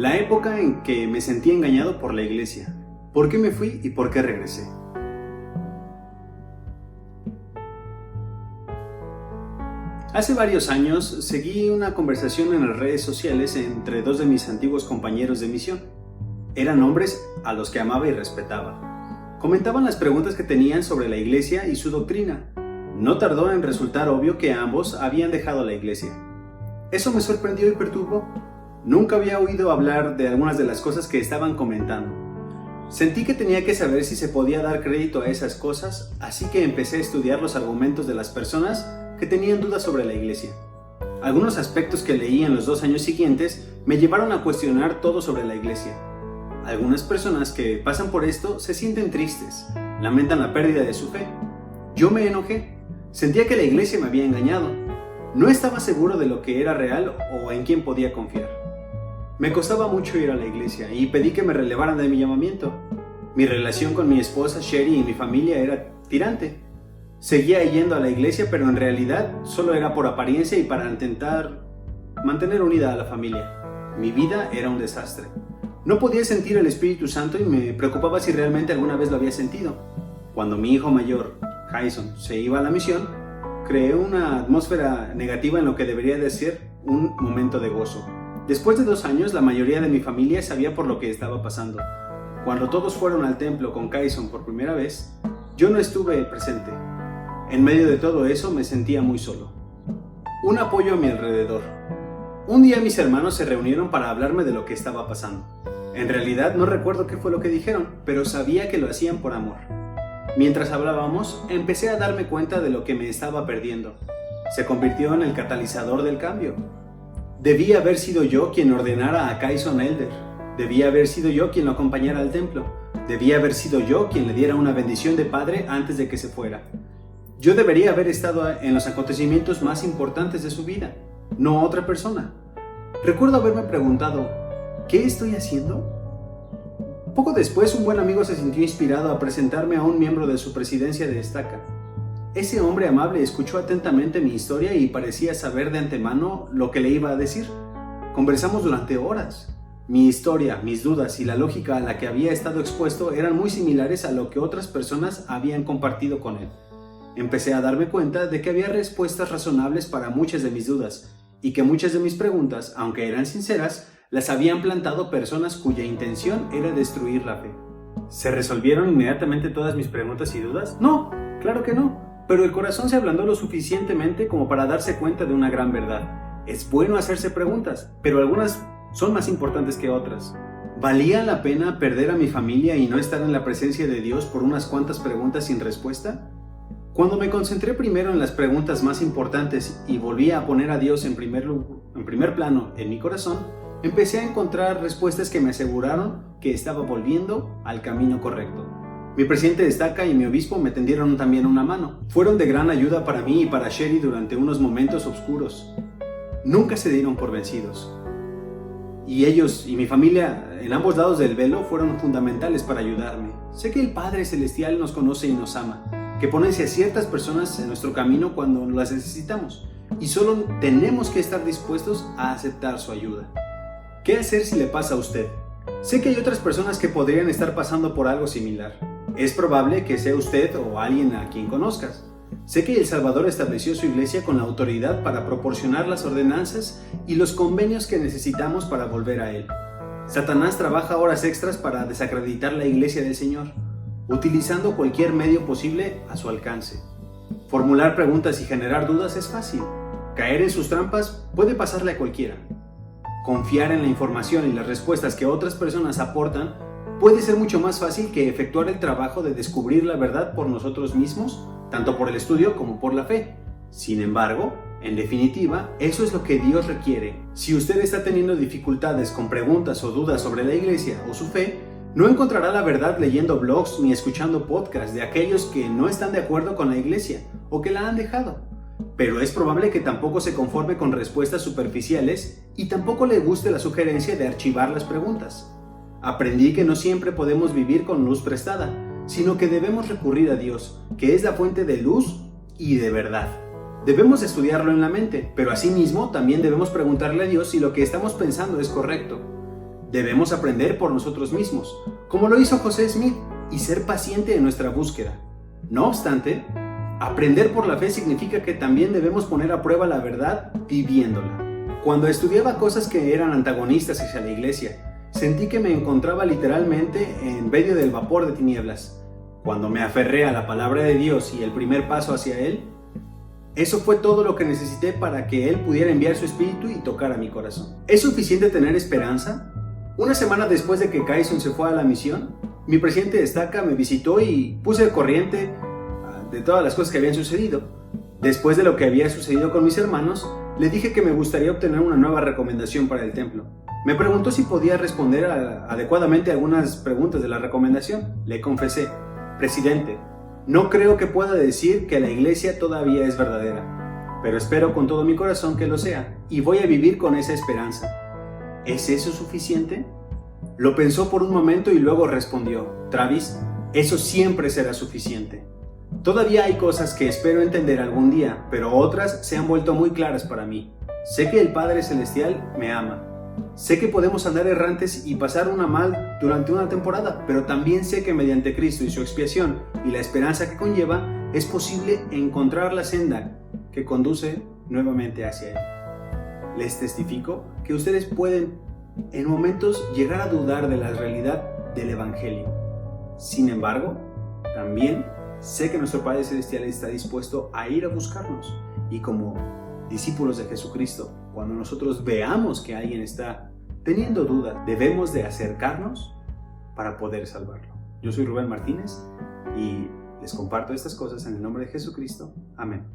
La época en que me sentí engañado por la iglesia. ¿Por qué me fui y por qué regresé? Hace varios años seguí una conversación en las redes sociales entre dos de mis antiguos compañeros de misión. Eran hombres a los que amaba y respetaba. Comentaban las preguntas que tenían sobre la iglesia y su doctrina. No tardó en resultar obvio que ambos habían dejado la iglesia. Eso me sorprendió y perturbó. Nunca había oído hablar de algunas de las cosas que estaban comentando. Sentí que tenía que saber si se podía dar crédito a esas cosas, así que empecé a estudiar los argumentos de las personas que tenían dudas sobre la iglesia. Algunos aspectos que leí en los 2 años siguientes me llevaron a cuestionar todo sobre la iglesia. Algunas personas que pasan por esto se sienten tristes, lamentan la pérdida de su fe. Yo me enojé, sentía que la iglesia me había engañado. No estaba seguro de lo que era real o en quién podía confiar. Me costaba mucho ir a la iglesia y pedí que me relevaran de mi llamamiento. Mi relación con mi esposa Sherry y mi familia era tirante. Seguía yendo a la iglesia, pero en realidad solo era por apariencia y para intentar mantener unida a la familia. Mi vida era un desastre. No podía sentir el Espíritu Santo y me preocupaba si realmente alguna vez lo había sentido. Cuando mi hijo mayor, Jason, se iba a la misión, creé una atmósfera negativa en lo que debería de ser un momento de gozo. Después de 2 años, la mayoría de mi familia sabía por lo que estaba pasando. Cuando todos fueron al templo con Jason por primera vez, yo no estuve presente. En medio de todo eso me sentía muy solo. Un apoyo a mi alrededor. Un día mis hermanos se reunieron para hablarme de lo que estaba pasando. En realidad no recuerdo qué fue lo que dijeron, pero sabía que lo hacían por amor. Mientras hablábamos, empecé a darme cuenta de lo que me estaba perdiendo. Se convirtió en el catalizador del cambio. Debía haber sido yo quien ordenara a Kyson Elder. Debía haber sido yo quien lo acompañara al templo. Debía haber sido yo quien le diera una bendición de padre antes de que se fuera. Yo debería haber estado en los acontecimientos más importantes de su vida, no otra persona. Recuerdo haberme preguntado, ¿qué estoy haciendo? Poco después, un buen amigo se sintió inspirado a presentarme a un miembro de su presidencia de estaca. Ese hombre amable escuchó atentamente mi historia y parecía saber de antemano lo que le iba a decir. Conversamos durante horas. Mi historia, mis dudas y la lógica a la que había estado expuesto eran muy similares a lo que otras personas habían compartido con él. Empecé a darme cuenta de que había respuestas razonables para muchas de mis dudas y que muchas de mis preguntas, aunque eran sinceras, las habían plantado personas cuya intención era destruir la fe. ¿Se resolvieron inmediatamente todas mis preguntas y dudas? No, claro que no, pero el corazón se ablandó lo suficientemente como para darse cuenta de una gran verdad. Es bueno hacerse preguntas, pero algunas son más importantes que otras. ¿Valía la pena perder a mi familia y no estar en la presencia de Dios por unas cuantas preguntas sin respuesta? Cuando me concentré primero en las preguntas más importantes y volví a poner a Dios en primer plano en mi corazón, empecé a encontrar respuestas que me aseguraron que estaba volviendo al camino correcto. Mi presidente de estaca y mi obispo me tendieron también una mano. Fueron de gran ayuda para mí y para Sherry durante unos momentos oscuros. Nunca se dieron por vencidos. Y ellos y mi familia en ambos lados del velo fueron fundamentales para ayudarme. Sé que el Padre Celestial nos conoce y nos ama, que pone a ciertas personas en nuestro camino cuando las necesitamos, y solo tenemos que estar dispuestos a aceptar su ayuda. ¿Qué hacer si le pasa a usted? Sé que hay otras personas que podrían estar pasando por algo similar. Es probable que sea usted o alguien a quien conozcas. Sé que El Salvador estableció su iglesia con la autoridad para proporcionar las ordenanzas y los convenios que necesitamos para volver a Él. Satanás trabaja horas extras para desacreditar la iglesia del Señor, utilizando cualquier medio posible a su alcance. Formular preguntas y generar dudas es fácil. Caer en sus trampas puede pasarle a cualquiera. Confiar en la información y las respuestas que otras personas aportan puede ser mucho más fácil que efectuar el trabajo de descubrir la verdad por nosotros mismos, tanto por el estudio como por la fe. Sin embargo, en definitiva, eso es lo que Dios requiere. Si usted está teniendo dificultades con preguntas o dudas sobre la iglesia o su fe, no encontrará la verdad leyendo blogs ni escuchando podcasts de aquellos que no están de acuerdo con la iglesia o que la han dejado. Pero es probable que tampoco se conforme con respuestas superficiales y tampoco le guste la sugerencia de archivar las preguntas. Aprendí que no siempre podemos vivir con luz prestada, sino que debemos recurrir a Dios, que es la fuente de luz y de verdad. Debemos estudiarlo en la mente, pero asimismo también debemos preguntarle a Dios si lo que estamos pensando es correcto. Debemos aprender por nosotros mismos, como lo hizo José Smith, y ser paciente en nuestra búsqueda. No obstante, aprender por la fe significa que también debemos poner a prueba la verdad viviéndola. Cuando estudiaba cosas que eran antagonistas hacia la iglesia, sentí que me encontraba literalmente en medio del vapor de tinieblas. Cuando me aferré a la palabra de Dios y el primer paso hacia Él, eso fue todo lo que necesité para que Él pudiera enviar su espíritu y tocar a mi corazón. ¿Es suficiente tener esperanza? Una semana después de que Kyson se fue a la misión, mi presidente de estaca me visitó y puse al corriente de todas las cosas que habían sucedido. Después de lo que había sucedido con mis hermanos, le dije que me gustaría obtener una nueva recomendación para el templo. Me preguntó si podía responder adecuadamente algunas preguntas de la recomendación. Le confesé: presidente, no creo que pueda decir que la iglesia todavía es verdadera, pero espero con todo mi corazón que lo sea, y voy a vivir con esa esperanza. ¿Es eso suficiente? Lo pensó por un momento y luego respondió: Travis, eso siempre será suficiente. Todavía hay cosas que espero entender algún día, pero otras se han vuelto muy claras para mí. Sé que el Padre Celestial me ama. Sé que podemos andar errantes y pasar una mal durante una temporada, pero también sé que mediante Cristo y su expiación y la esperanza que conlleva, es posible encontrar la senda que conduce nuevamente hacia Él. Les testifico que ustedes pueden en momentos llegar a dudar de la realidad del Evangelio. Sin embargo, también sé que nuestro Padre Celestial está dispuesto a ir a buscarnos, y como discípulos de Jesucristo, cuando nosotros veamos que alguien está teniendo dudas, debemos de acercarnos para poder salvarlo. Yo soy Rubén Martínez y les comparto estas cosas en el nombre de Jesucristo. Amén.